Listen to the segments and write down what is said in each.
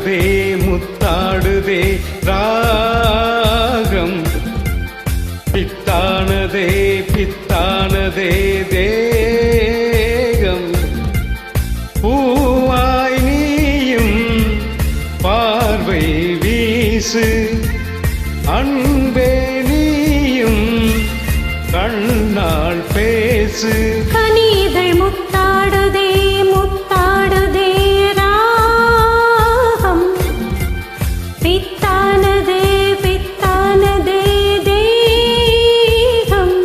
முத்தாடுதே முத்தாடுதே ராகம் பித்தானதே பித்தானதே தேகம் பூவாய் நீயும் பார்வை வீசு அன்பே நீயும் கண்ணால் பேசு கனிதழ் முத்தாடுதே முத்தாடுதே ராகம் பித்தானதே பித்தானதே தேகம்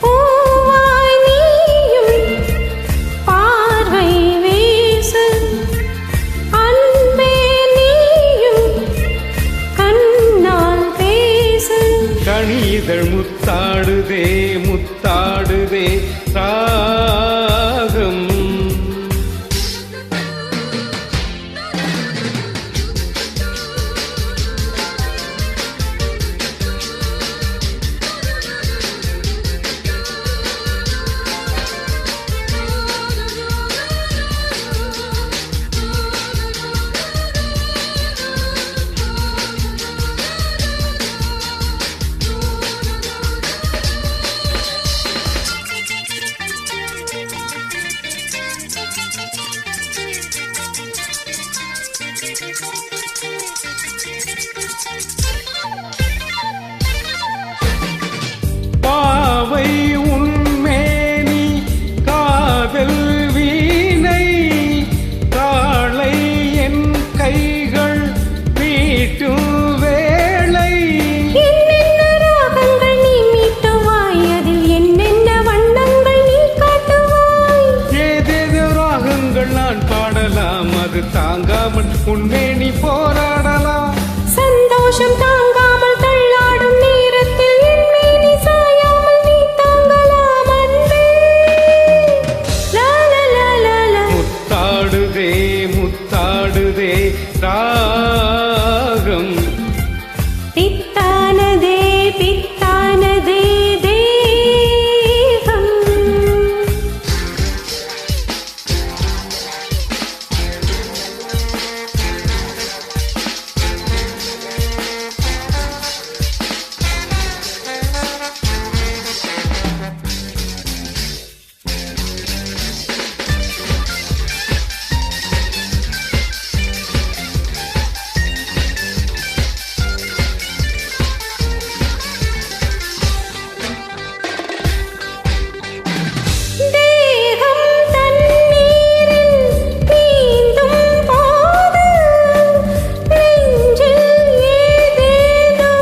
பூவாய் நீயும் பார்வை வீசு அன்பே நீயும் கண்ணால் பேசு கனிதழ் முத்தாடுதே முத்தாடுதே ராகம் பாவை உன்மேனி காதல் வீணை காளை என் கைகள் மீட்டும் வேளை என்னென்ன ராகங்கள் நீ மீட்டுவாய் அதில் என்னென்ன வண்ணங்கள் நீ காட்டுவாய் ஏதேதோ ராகங்கள் நான் பாடலாம் அது தாங்காமல் உன்மேனி போராடலாம் சந்தோஷம் தாங்காமல் தள்ளாடும் நேரத்தில் என் மேனி சாயாமல் நீ தாங்கலாம் அன்பே லா லா லா லா லா முத்தாடுதே முத்தாடுதே ராகம் பித்தானதே பித்தானதே தேகம் தேகம் தண்ணீரில் நீந்தும் போது நெஞ்சில் ஏதேதோ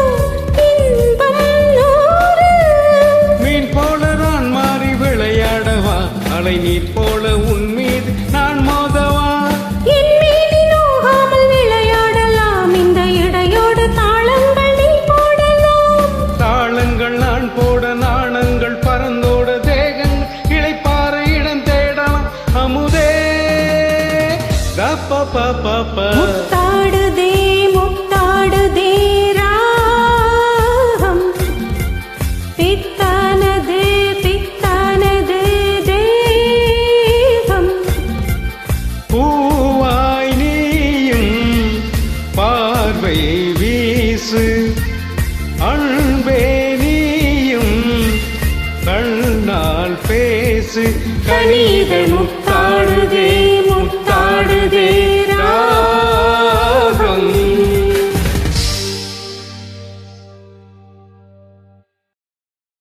இன்பம் நூறு மீன் போல நான் மாறி விளையாடவா அலை நீர் போல உன் மீது நான் மோதவா என் மீது நோகாமல் விளையாடலாம் இந்த இடையோடு தாளங்கள் நீ போடலாம் தாளங்கள் நான் போட நாணங்கள் பறந்தோட தேகங்கள் இளைப்பாற இடம் தேடலாம் அமுதே கப்ப முத்தாடுதே முத்தாடுதே ராகம் பித்தானதே பித்தானதே தேகம் பூவாய் நீயும் பார்வை வீசு அன்பே நீயும் கண்ணால் பேசு கனிதழ்